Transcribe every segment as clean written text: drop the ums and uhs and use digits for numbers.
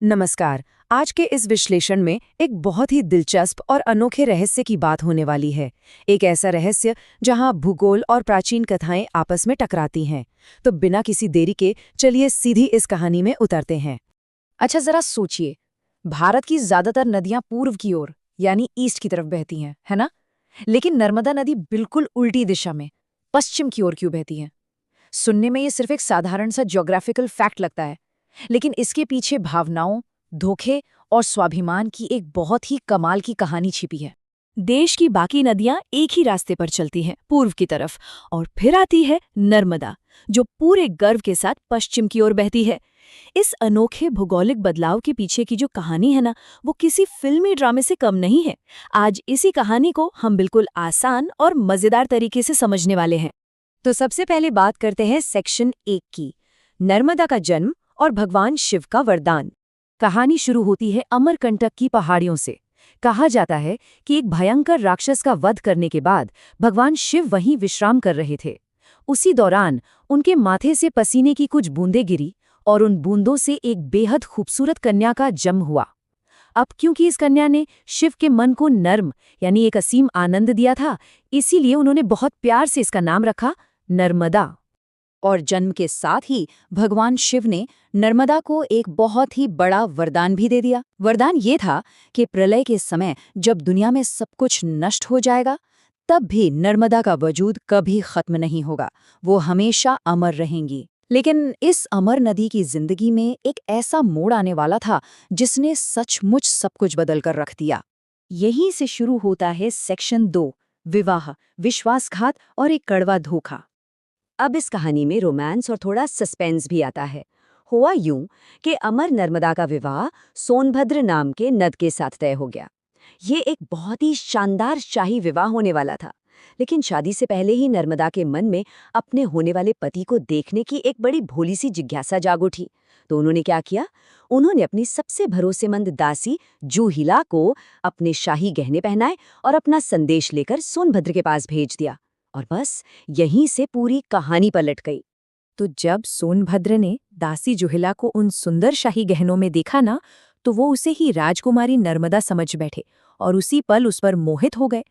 नमस्कार। आज के इस विश्लेषण में एक बहुत ही दिलचस्प और अनोखे रहस्य की बात होने वाली है। एक ऐसा रहस्य जहां भूगोल और प्राचीन कथाएं आपस में टकराती हैं। तो बिना किसी देरी के चलिए सीधी इस कहानी में उतरते हैं। अच्छा, जरा सोचिए। भारत की ज्यादातर नदियां पूर्व की ओर यानी ईस्ट की तरफ बहती हैं, है ना? लेकिन नर्मदा नदी बिल्कुल उल्टी दिशा में पश्चिम की ओर क्यों बहती है? सुनने में ये सिर्फ एक साधारण सा ज्योग्राफिकल फैक्ट लगता है, लेकिन इसके पीछे भावनाओं, धोखे और स्वाभिमान की एक बहुत ही कमाल की कहानी छिपी है। देश की बाकी नदियां एक ही रास्ते पर चलती हैं, पूर्व की तरफ, और फिर आती है नर्मदा, जो पूरे गर्व के साथ पश्चिम की ओर बहती है। इस अनोखे भौगोलिक बदलाव के पीछे की जो कहानी है ना, वो किसी फिल्मी ड्रामे से कम नहीं है। आज इसी कहानी को हम बिल्कुल आसान और मजेदार तरीके से समझने वाले हैं। तो सबसे पहले बात करते हैं सेक्शन 1 की, नर्मदा का जन्म और भगवान शिव का वरदान। कहानी शुरू होती है अमरकंटक की पहाड़ियों से। कहा जाता है कि एक भयंकर राक्षस का वध करने के बाद भगवान शिव वहीं विश्राम कर रहे थे। उसी दौरान उनके माथे से पसीने की कुछ बूंदें गिरी और उन बूंदों से एक बेहद खूबसूरत कन्या का जन्म हुआ। अब क्योंकि इस कन्या ने शिव के मन को नर्म यानी एक असीम आनंद दिया था, इसीलिए उन्होंने बहुत प्यार से इसका नाम रखा नर्मदा। और जन्म के साथ ही भगवान शिव ने नर्मदा को एक बहुत ही बड़ा वरदान भी दे दिया। वरदान ये था कि प्रलय के समय जब दुनिया में सब कुछ नष्ट हो जाएगा, तब भी नर्मदा का वजूद कभी खत्म नहीं होगा, वो हमेशा अमर रहेंगी। लेकिन इस अमर नदी की जिंदगी में एक ऐसा मोड़ आने वाला था जिसने सचमुच सब कुछ बदल कर रख दिया। यहीं से शुरू होता है सेक्शन 2, विवाह, विश्वासघात और एक कड़वा धोखा। अब इस कहानी में रोमांस और थोड़ा सस्पेंस भी आता है। हुआ यूं कि अमर नर्मदा का विवाह सोनभद्र नाम के नद के साथ तय हो गया। ये एक बहुत ही शानदार शाही विवाह होने वाला था, लेकिन शादी से पहले ही नर्मदा के मन में अपने होने वाले पति को देखने की एक बड़ी भोली सी जिज्ञासा जाग उठी। तो उन्होंने क्या किया? उन्होंने अपनी सबसे भरोसेमंद दासी जूहिला को अपने शाही गहने पहनाए और अपना संदेश लेकर सोनभद्र के पास भेज दिया। और बस यहीं से पूरी कहानी पलट गई। तो जब सोनभद्र ने दासी जुहिला को उन सुंदर शाही गहनों में देखा ना, तो वो उसे ही राजकुमारी नर्मदा समझ बैठे और उसी पल उस पर मोहित हो गए।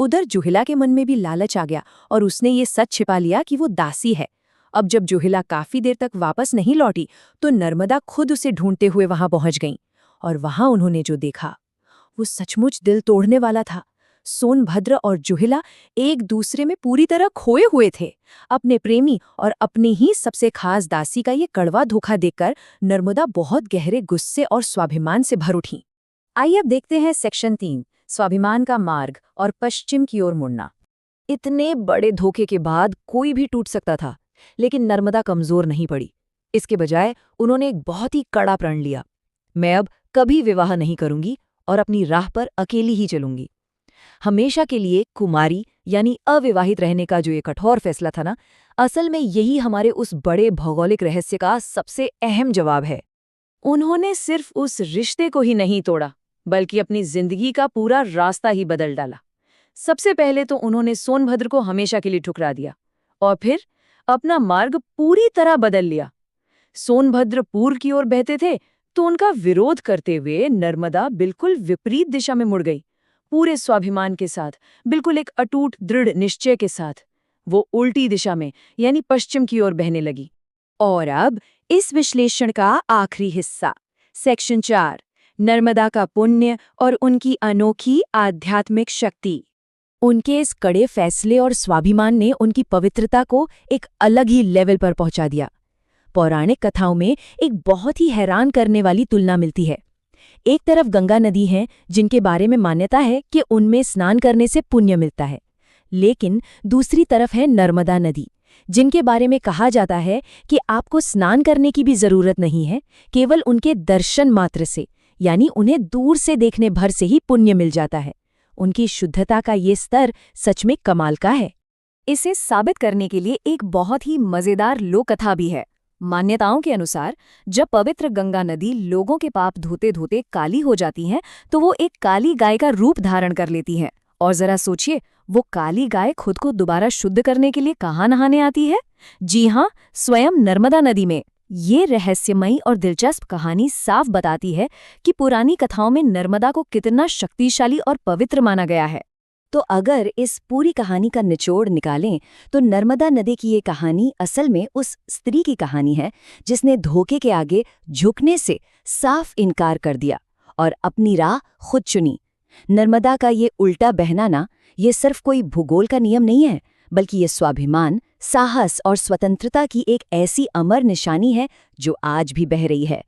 उधर जुहिला के मन में भी लालच आ गया और उसने ये सच छिपा लिया कि वो दासी है। अब जब जुहिला काफी देर तक वापस नहीं लौटी, तो नर्मदा खुद उसे ढूंढते हुए वहां पहुंच गईं। और वहां उन्होंने जो देखा, वो सचमुच दिल तोड़ने वाला था। सोनभद्र और जुहिला एक दूसरे में पूरी तरह खोए हुए थे। अपने प्रेमी और अपनी ही सबसे खास दासी का ये कड़वा धोखा देखकर नर्मदा बहुत गहरे गुस्से और स्वाभिमान से भर उठी। आइए अब देखते हैं सेक्शन 3, स्वाभिमान का मार्ग और पश्चिम की ओर मुड़ना। इतने बड़े धोखे के बाद कोई भी टूट सकता था, लेकिन नर्मदा कमजोर नहीं पड़ी। इसके बजाय उन्होंने एक बहुत ही कड़ा प्रण लिया। मैं अब कभी विवाह नहीं करूंगी और अपनी राह पर अकेली ही चलूंगी। हमेशा के लिए कुमारी यानी अविवाहित रहने का जो ये कठोर फैसला था ना, असल में यही हमारे उस बड़े भौगोलिक रहस्य का सबसे अहम जवाब है। उन्होंने सिर्फ उस रिश्ते को ही नहीं तोड़ा, बल्कि अपनी जिंदगी का पूरा रास्ता ही बदल डाला। सबसे पहले तो उन्होंने सोनभद्र को हमेशा के लिए ठुकरा दिया और फिर अपना मार्ग पूरी तरह बदल लिया। सोनभद्र पूर्व की ओर बहते थे, तो उनका विरोध करते हुए नर्मदा बिल्कुल विपरीत दिशा में मुड़ गई। पूरे स्वाभिमान के साथ, बिल्कुल एक अटूट दृढ़ निश्चय के साथ, वो उल्टी दिशा में यानी पश्चिम की ओर बहने लगी। और अब इस विश्लेषण का आखिरी हिस्सा, सेक्शन 4, नर्मदा का पुण्य और उनकी अनोखी आध्यात्मिक शक्ति। उनके इस कड़े फैसले और स्वाभिमान ने उनकी पवित्रता को एक अलग ही लेवल पर पहुंचा दिया। पौराणिक कथाओं में एक बहुत ही हैरान करने वाली तुलना मिलती है। एक तरफ गंगा नदी है, जिनके बारे में मान्यता है कि उनमें स्नान करने से पुण्य मिलता है, लेकिन दूसरी तरफ है नर्मदा नदी, जिनके बारे में कहा जाता है कि आपको स्नान करने की भी जरूरत नहीं है, केवल उनके दर्शन मात्र से यानी उन्हें दूर से देखने भर से ही पुण्य मिल जाता है। उनकी शुद्धता का ये स्तर सच में कमाल का है। इसे साबित करने के लिए एक बहुत ही मजेदार लोक कथा भी है। मान्यताओं के अनुसार जब पवित्र गंगा नदी लोगों के पाप धोते धोते काली हो जाती है, तो वो एक काली गाय का रूप धारण कर लेती है। और जरा सोचिए, वो काली गाय खुद को दोबारा शुद्ध करने के लिए कहाँ नहाने आती है? जी हाँ, स्वयं नर्मदा नदी में। ये रहस्यमयी और दिलचस्प कहानी साफ बताती है कि पुरानी कथाओं में नर्मदा को कितना शक्तिशाली और पवित्र माना गया है। तो अगर इस पूरी कहानी का निचोड़ निकालें तो नर्मदा नदी की ये कहानी असल में उस स्त्री की कहानी है जिसने धोखे के आगे झुकने से साफ इनकार कर दिया और अपनी राह खुद चुनी। नर्मदा का ये उल्टा बहना ना, ये सिर्फ कोई भूगोल का नियम नहीं है, बल्कि ये स्वाभिमान, साहस और स्वतंत्रता की एक ऐसी अमर निशानी है जो आज भी बह रही है।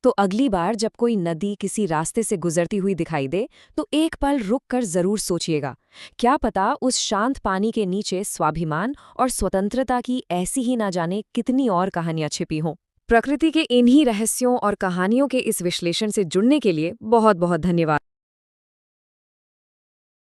तो अगली बार जब कोई नदी किसी रास्ते से गुजरती हुई दिखाई दे तो एक पल रुक कर जरूर सोचिएगा, क्या पता उस शांत पानी के नीचे स्वाभिमान और स्वतंत्रता की ऐसी ही ना जाने कितनी और कहानियां छिपी हों। प्रकृति के इन्हीं रहस्यों और कहानियों के इस विश्लेषण से जुड़ने के लिए बहुत बहुत धन्यवाद।